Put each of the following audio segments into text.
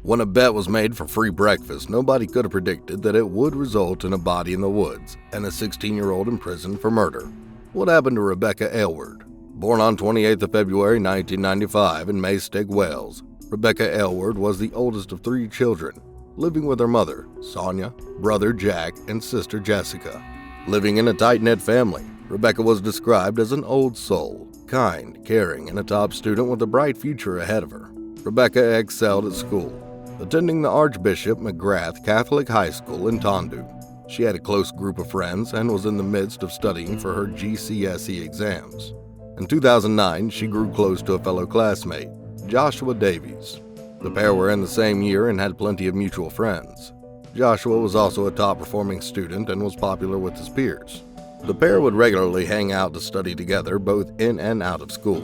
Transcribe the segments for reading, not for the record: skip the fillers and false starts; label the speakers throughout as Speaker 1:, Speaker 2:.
Speaker 1: When a bet was made for free breakfast, nobody could have predicted that it would result in a body in the woods and a 16-year-old imprisoned for murder. What happened to Rebecca Aylward? Born on 28th of February 1995 in Maesteg, Wales, Rebecca Aylward was the oldest of 3 children, living with her mother, Sonia, brother Jack, and sister Jessica. Living in a tight-knit family, Rebecca was described as an old soul, kind, caring, and a top student with a bright future ahead of her. Rebecca excelled at school, attending the Archbishop McGrath Catholic High School in Tondu. She had a close group of friends and was in the midst of studying for her GCSE exams. In 2009, she grew close to a fellow classmate, Joshua Davies. The pair were in the same year and had plenty of mutual friends. Joshua was also a top-performing student and was popular with his peers. The pair would regularly hang out to study together, both in and out of school.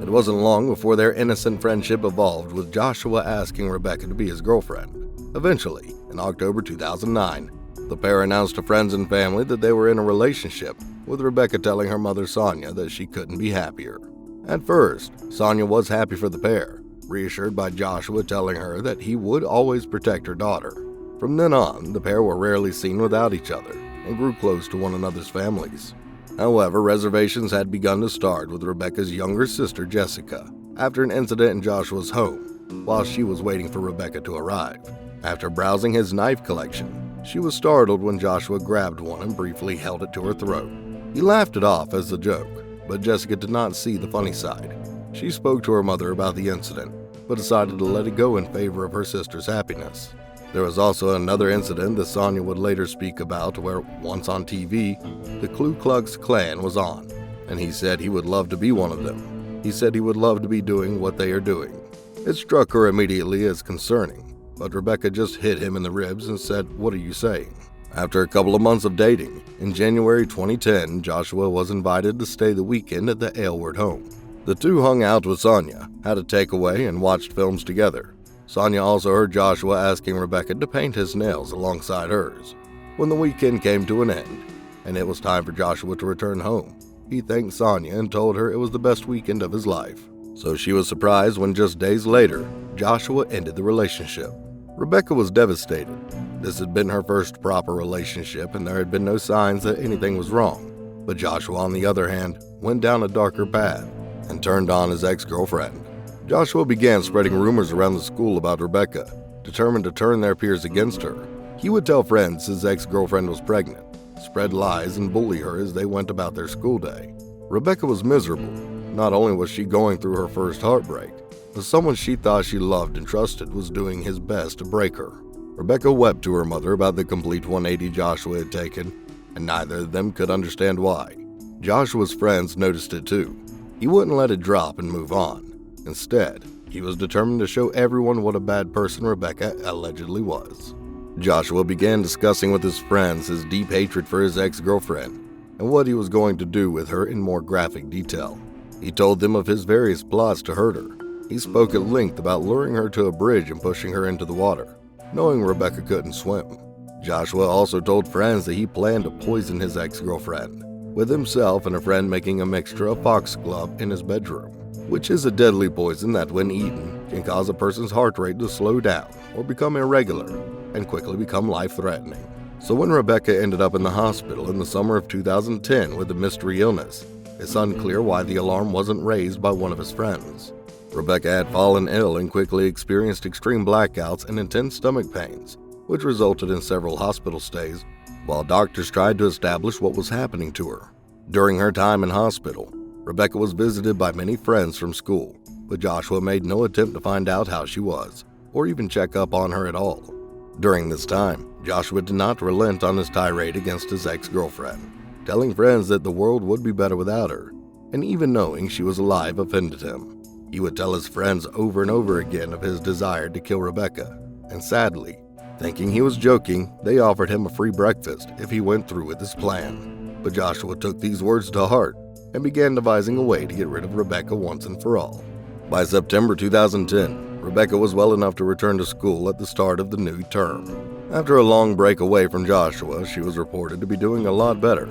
Speaker 1: It wasn't long before their innocent friendship evolved, with Joshua asking Rebecca to be his girlfriend. Eventually, in October 2009, the pair announced to friends and family that they were in a relationship, with Rebecca telling her mother Sonia that she couldn't be happier. At first, Sonia was happy for the pair, reassured by Joshua telling her that he would always protect her daughter. From then on, the pair were rarely seen without each other and grew close to one another's families. However, reservations had begun to start with Rebecca's younger sister Jessica after an incident in Joshua's home while she was waiting for Rebecca to arrive. After browsing his knife collection, she was startled when Joshua grabbed one and briefly held it to her throat. He laughed it off as a joke, but Jessica did not see the funny side. She spoke to her mother about the incident, but decided to let it go in favor of her sister's happiness. There was also another incident that Sonia would later speak about where, once on TV, the Klu Klux Klan was on, and he said he would love to be one of them. He said he would love to be doing what they are doing. It struck her immediately as concerning, but Rebecca just hit him in the ribs and said, "What are you saying?" After a couple of months of dating, in January 2010, Joshua was invited to stay the weekend at the Aylward home. The two hung out with Sonia, had a takeaway, and watched films together. Sonia also heard Joshua asking Rebecca to paint his nails alongside hers. When the weekend came to an end, and it was time for Joshua to return home, he thanked Sonia and told her it was the best weekend of his life. So she was surprised when just days later, Joshua ended the relationship. Rebecca was devastated. This had been her first proper relationship, and there had been no signs that anything was wrong. But Joshua, on the other hand, went down a darker path and turned on his ex-girlfriend. Joshua began spreading rumors around the school about Rebecca, determined to turn their peers against her. He would tell friends his ex-girlfriend was pregnant, spread lies, and bully her as they went about their school day. Rebecca was miserable. Not only was she going through her first heartbreak, but someone she thought she loved and trusted was doing his best to break her. Rebecca wept to her mother about the complete 180 Joshua had taken, and neither of them could understand why. Joshua's friends noticed it too. He wouldn't let it drop and move on. Instead, he was determined to show everyone what a bad person Rebecca allegedly was. Joshua began discussing with his friends his deep hatred for his ex-girlfriend and what he was going to do with her in more graphic detail. He told them of his various plots to hurt her. He spoke at length about luring her to a bridge and pushing her into the water, knowing Rebecca couldn't swim. Joshua also told friends that he planned to poison his ex-girlfriend, with himself and a friend making a mixture of foxglove in his bedroom, which is a deadly poison that, when eaten, can cause a person's heart rate to slow down or become irregular and quickly become life-threatening. So when Rebecca ended up in the hospital in the summer of 2010 with a mystery illness, it's unclear why the alarm wasn't raised by one of his friends. Rebecca had fallen ill and quickly experienced extreme blackouts and intense stomach pains, which resulted in several hospital stays, while doctors tried to establish what was happening to her. During her time in hospital, Rebecca was visited by many friends from school, but Joshua made no attempt to find out how she was, or even check up on her at all. During this time, Joshua did not relent on his tirade against his ex-girlfriend, telling friends that the world would be better without her, and even knowing she was alive offended him. He would tell his friends over and over again of his desire to kill Rebecca, and sadly, thinking he was joking, they offered him a free breakfast if he went through with his plan. But Joshua took these words to heart and began devising a way to get rid of Rebecca once and for all. By September 2010, Rebecca was well enough to return to school at the start of the new term. After a long break away from Joshua, she was reported to be doing a lot better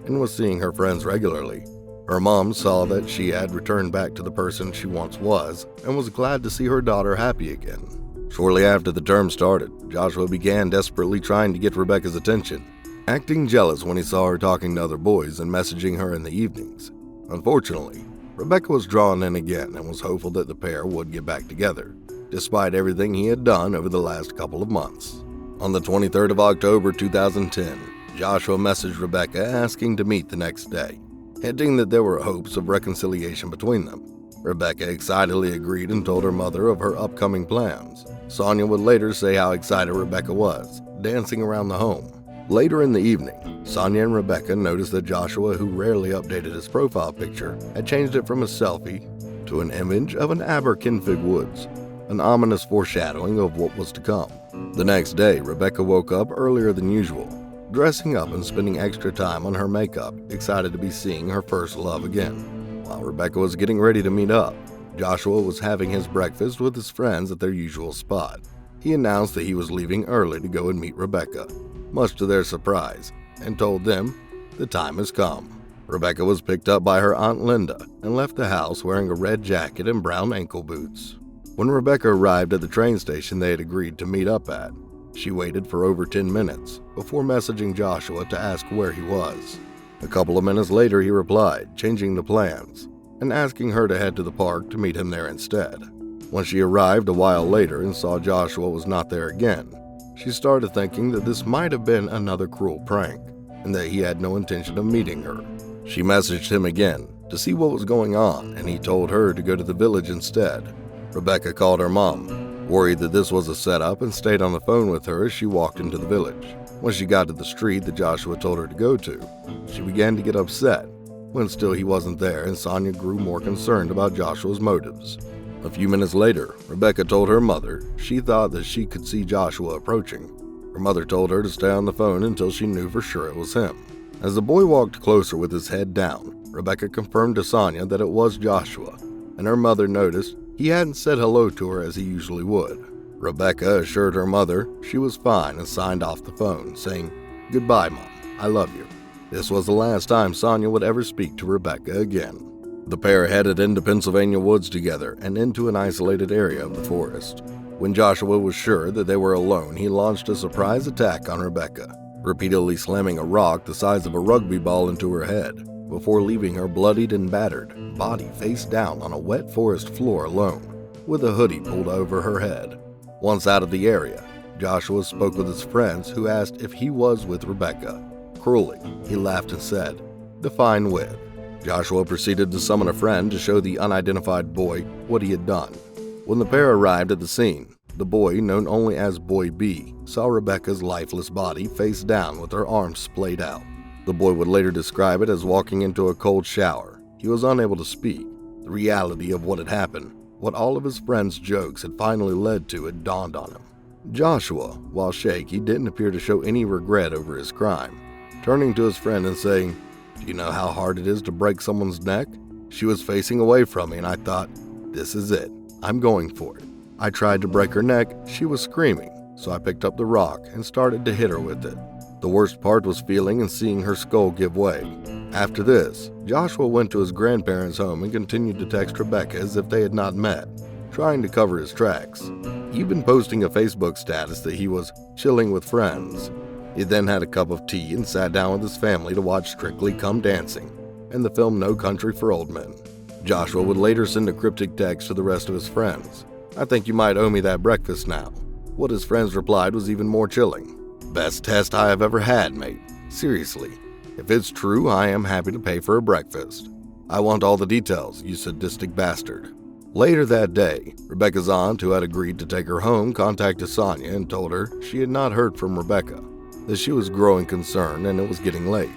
Speaker 1: and was seeing her friends regularly. Her mom saw that she had returned back to the person she once was and was glad to see her daughter happy again. Shortly after the term started, Joshua began desperately trying to get Rebecca's attention, acting jealous when he saw her talking to other boys and messaging her in the evenings. Unfortunately, Rebecca was drawn in again and was hopeful that the pair would get back together, despite everything he had done over the last couple of months. On the 23rd of October 2010, Joshua messaged Rebecca asking to meet the next day, hinting that there were hopes of reconciliation between them. Rebecca excitedly agreed and told her mother of her upcoming plans. Sonia would later say how excited Rebecca was, dancing around the home. Later in the evening, Sonia and Rebecca noticed that Joshua, who rarely updated his profile picture, had changed it from a selfie to an image of an Aberkenfig woods, an ominous foreshadowing of what was to come. The next day, Rebecca woke up earlier than usual, dressing up and spending extra time on her makeup, excited to be seeing her first love again. While Rebecca was getting ready to meet up, Joshua was having his breakfast with his friends at their usual spot. He announced that he was leaving early to go and meet Rebecca, much to their surprise, and told them the time has come. Rebecca was picked up by her Aunt Linda and left the house wearing a red jacket and brown ankle boots. When Rebecca arrived at the train station they had agreed to meet up at, she waited for over 10 minutes before messaging Joshua to ask where he was. A couple of minutes later he replied, changing the plans, and asking her to head to the park to meet him there instead. When she arrived a while later and saw Joshua was not there again, she started thinking that this might have been another cruel prank, and that he had no intention of meeting her. She messaged him again to see what was going on, and he told her to go to the village instead. Rebecca called her mom, worried that this was a setup, and stayed on the phone with her as she walked into the village. When she got to the street that Joshua told her to go to, she began to get upset when still he wasn't there, and Sonia grew more concerned about Joshua's motives. A few minutes later, Rebecca told her mother she thought that she could see Joshua approaching. Her mother told her to stay on the phone until she knew for sure it was him. As the boy walked closer with his head down, Rebecca confirmed to Sonia that it was Joshua, and her mother noticed he hadn't said hello to her as he usually would. Rebecca assured her mother she was fine and signed off the phone, saying, "Goodbye, Mom, I love you." This was the last time Sonia would ever speak to Rebecca again. The pair headed into Pennsylvania woods together and into an isolated area of the forest. When Joshua was sure that they were alone, he launched a surprise attack on Rebecca, repeatedly slamming a rock the size of a rugby ball into her head, before leaving her bloodied and battered, body face down on a wet forest floor alone, with a hoodie pulled over her head. Once out of the area, Joshua spoke with his friends who asked if he was with Rebecca. Cruelly, he laughed and said, "Define with." Joshua proceeded to summon a friend to show the unidentified boy what he had done. When the pair arrived at the scene, the boy, known only as Boy B, saw Rebecca's lifeless body face down with her arms splayed out. The boy would later describe it as walking into a cold shower. He was unable to speak. The reality of what had happened, what all of his friends' jokes had finally led to, had dawned on him. Joshua, while shaky, didn't appear to show any regret over his crime, turning to his friend and saying, "Do you know how hard it is to break someone's neck? She was facing away from me and I thought, this is it. I'm going for it. I tried to break her neck. She was screaming, so I picked up the rock and started to hit her with it. The worst part was feeling and seeing her skull give way." After this, Joshua went to his grandparents' home and continued to text Rebecca as if they had not met, trying to cover his tracks, even posting a Facebook status that he was chilling with friends. He then had a cup of tea and sat down with his family to watch Strictly Come Dancing and the film No Country for Old Men. Joshua would later send a cryptic text to the rest of his friends. "I think you might owe me that breakfast now." What his friends replied was even more chilling. "Best test I have ever had, mate. Seriously. If it's true, I am happy to pay for a breakfast. I want all the details, you sadistic bastard." Later that day, Rebecca's aunt, who had agreed to take her home, contacted Sonia and told her she had not heard from Rebecca, that she was growing concerned and it was getting late.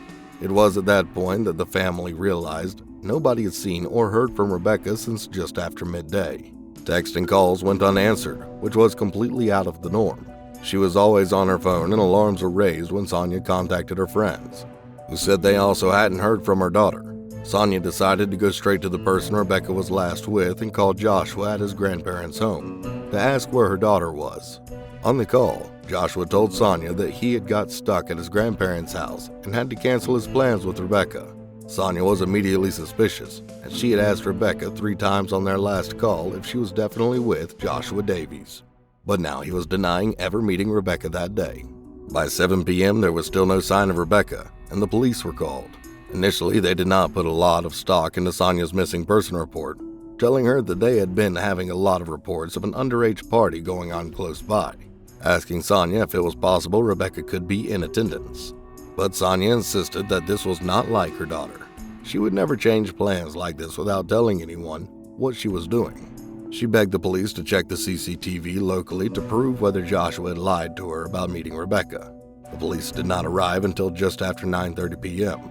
Speaker 1: It was at that point that the family realized nobody had seen or heard from Rebecca since just after midday. Text and calls went unanswered, which was completely out of the norm. She was always on her phone and alarms were raised when Sonia contacted her friends, who said they also hadn't heard from her daughter. Sonia decided to go straight to the person Rebecca was last with and called Joshua at his grandparents' home to ask where her daughter was. On the call, Joshua told Sonia that he had got stuck at his grandparents' house and had to cancel his plans with Rebecca. Sonia was immediately suspicious, and she had asked Rebecca 3 times on their last call if she was definitely with Joshua Davies. but now he was denying ever meeting Rebecca that day. By 7 p.m., there was still no sign of Rebecca, and the police were called. Initially, they did not put a lot of stock into Sonia's missing person report, telling her that they had been having a lot of reports of an underage party going on close by, asking Sonia if it was possible Rebecca could be in attendance. But Sonia insisted that this was not like her daughter. She would never change plans like this without telling anyone what she was doing. She begged the police to check the CCTV locally to prove whether Joshua had lied to her about meeting Rebecca. The police did not arrive until just after 9:30 p.m.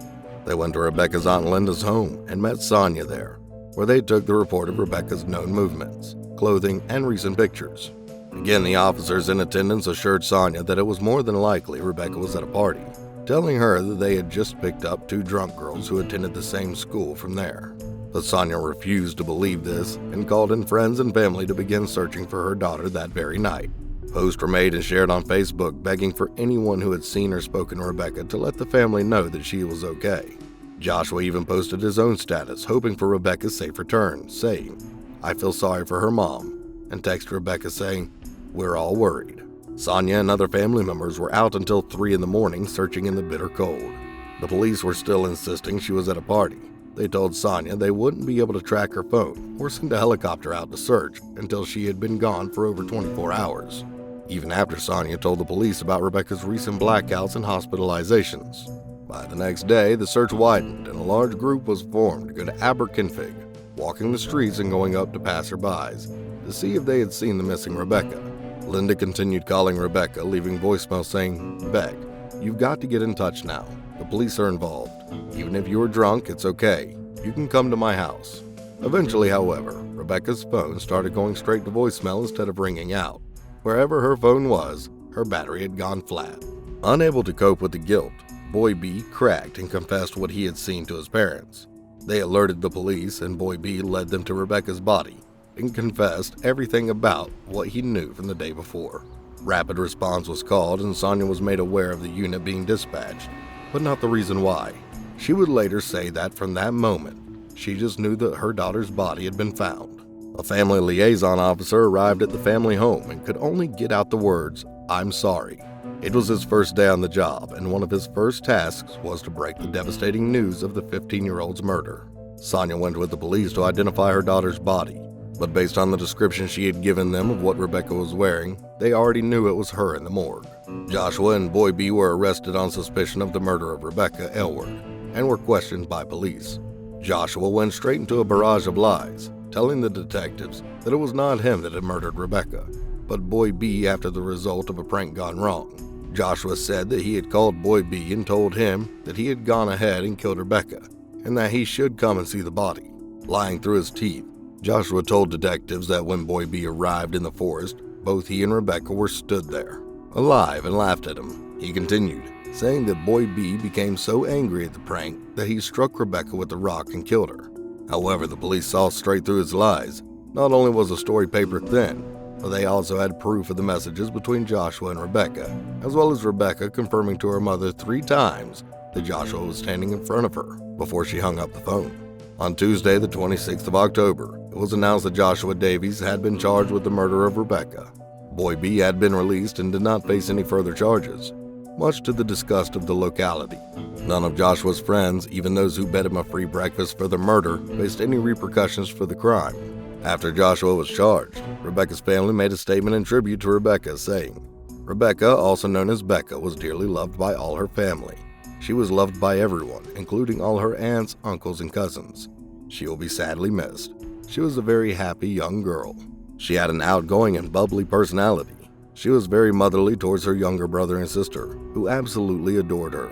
Speaker 1: They went to Rebecca's Aunt Linda's home and met Sonia there, where they took the report of Rebecca's known movements, clothing, and recent pictures. Again, the officers in attendance assured Sonia that it was more than likely Rebecca was at a party, telling her that they had just picked up 2 drunk girls who attended the same school from there. But Sonia refused to believe this and called in friends and family to begin searching for her daughter that very night. Posts were made and shared on Facebook begging for anyone who had seen or spoken to Rebecca to let the family know that she was okay. Joshua even posted his own status, hoping for Rebecca's safe return, saying, "I feel sorry for her mom," and texted Rebecca saying, "We're all worried." Sonia and other family members were out until 3 in the morning searching in the bitter cold. The police were still insisting she was at a party. They told Sonia they wouldn't be able to track her phone or send a helicopter out to search until she had been gone for over 24 hours, even after Sonia told the police about Rebecca's recent blackouts and hospitalizations. By the next day, the search widened and a large group was formed to go to Aberkenfig, walking the streets and going up to passerbys to see if they had seen the missing Rebecca. Linda continued calling Rebecca, leaving voicemail saying, "Beck, you've got to get in touch now. The police are involved. Even if you were drunk, it's okay. You can come to my house." Eventually, however, Rebecca's phone started going straight to voicemail instead of ringing out. Wherever her phone was, her battery had gone flat. Unable to cope with the guilt, Boy B cracked and confessed what he had seen to his parents. They alerted the police, and Boy B led them to Rebecca's body and confessed everything about what he knew from the day before. Rapid response was called, and Sonia was made aware of the unit being dispatched, but not the reason why. She would later say that from that moment, she just knew that her daughter's body had been found. A family liaison officer arrived at the family home and could only get out the words, "I'm sorry." It was his first day on the job, and one of his first tasks was to break the devastating news of the 15-year-old's murder. Sonia went with the police to identify her daughter's body, but based on the description she had given them of what Rebecca was wearing, they already knew it was her in the morgue. Joshua and Boy B were arrested on suspicion of the murder of Rebecca Aylward and were questioned by police. Joshua went straight into a barrage of lies, telling the detectives that it was not him that had murdered Rebecca, but Boy B after the result of a prank gone wrong. Joshua said that he had called Boy B and told him that he had gone ahead and killed Rebecca, and that he should come and see the body. Lying through his teeth, Joshua told detectives that when Boy B arrived in the forest, both he and Rebecca were stood there, alive, and laughed at him. He continued, saying that Boy B became so angry at the prank that he struck Rebecca with a rock and killed her. However, the police saw straight through his lies. Not only was the story paper thin, but they also had proof of the messages between Joshua and Rebecca, as well as Rebecca confirming to her mother 3 times that Joshua was standing in front of her before she hung up the phone. On Tuesday, the 26th of October, it was announced that Joshua Davies had been charged with the murder of Rebecca. Boy B had been released and did not face any further charges, much to the disgust of the locality. None of Joshua's friends, even those who bet him a free breakfast for the murder, faced any repercussions for the crime. After Joshua was charged, Rebecca's family made a statement in tribute to Rebecca, saying, "Rebecca, also known as Becca, was dearly loved by all her family. She was loved by everyone, including all her aunts, uncles, and cousins. She will be sadly missed. She was a very happy young girl. She had an outgoing and bubbly personality. She was very motherly towards her younger brother and sister, who absolutely adored her.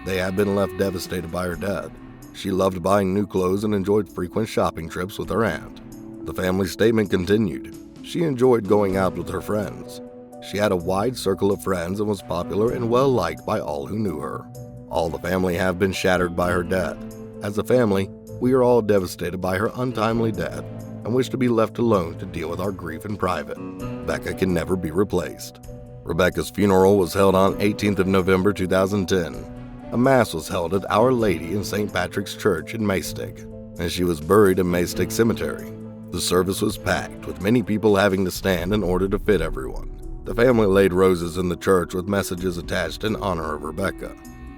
Speaker 1: They had been left devastated by her death. She loved buying new clothes and enjoyed frequent shopping trips with her aunt." The family statement continued. She enjoyed going out with her friends. She had a wide circle of friends and was popular and well liked by all who knew her. All the family have been shattered by her death. As a family, we are all devastated by her untimely death and wish to be left alone to deal with our grief in private. Becca can never be replaced. Rebecca's funeral was held on 18th of November 2010. A mass was held at Our Lady in St. Patrick's Church in Maesteg, and she was buried in Maesteg Cemetery. The service was packed, with many people having to stand in order to fit everyone. The family laid roses in the church with messages attached in honor of Rebecca.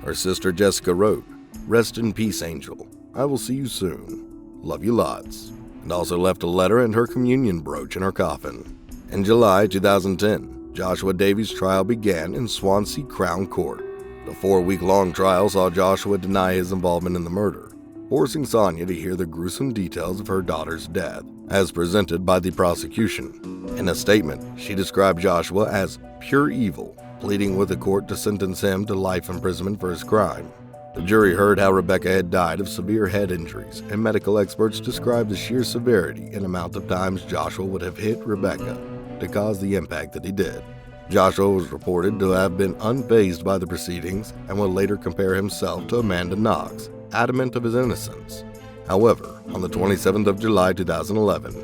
Speaker 1: Her sister Jessica wrote, "Rest in peace, Angel. I will see you soon. Love you lots," and also left a letter and her communion brooch in her coffin. In July 2010, Joshua Davies' trial began in Swansea Crown Court. The 4-week-long trial saw Joshua deny his involvement in the murder, forcing Sonia to hear the gruesome details of her daughter's death, as presented by the prosecution. In a statement, she described Joshua as pure evil, pleading with the court to sentence him to life imprisonment for his crime. The jury heard how Rebecca had died of severe head injuries, and medical experts described the sheer severity and amount of times Joshua would have hit Rebecca to cause the impact that he did. Joshua was reported to have been unfazed by the proceedings and would later compare himself to Amanda Knox, adamant of his innocence. However, on the 27th of July 2011,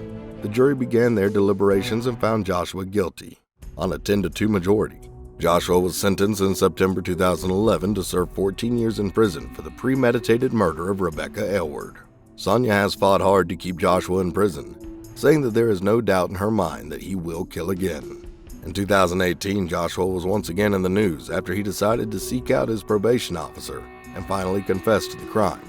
Speaker 1: the jury began their deliberations and found Joshua guilty on a 10-2 majority. Joshua was sentenced in September 2011 to serve 14 years in prison for the premeditated murder of Rebecca Aylward. Sonia has fought hard to keep Joshua in prison, saying that there is no doubt in her mind that he will kill again. In 2018, Joshua was once again in the news after he decided to seek out his probation officer and finally confessed to the crime,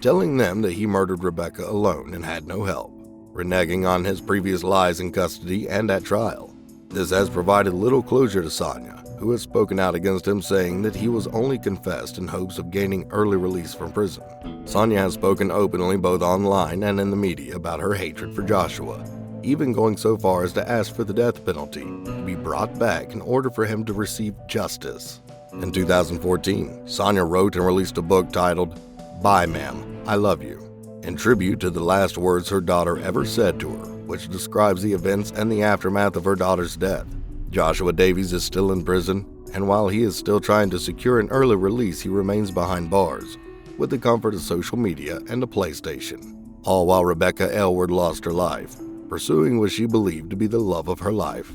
Speaker 1: telling them that he murdered Rebecca alone and had no help, reneging on his previous lies in custody and at trial. This has provided little closure to Sonia, who has spoken out against him, saying that he was only confessed in hopes of gaining early release from prison. Sonia has spoken openly both online and in the media about her hatred for Joshua, even going so far as to ask for the death penalty to be brought back in order for him to receive justice. In 2014, Sonia wrote and released a book titled, "Bye, Ma'am, I Love You," in tribute to the last words her daughter ever said to her, which describes the events and the aftermath of her daughter's death. Joshua Davies is still in prison, and while he is still trying to secure an early release, he remains behind bars, with the comfort of social media and a PlayStation, all while Rebecca Aylward lost her life, pursuing what she believed to be the love of her life.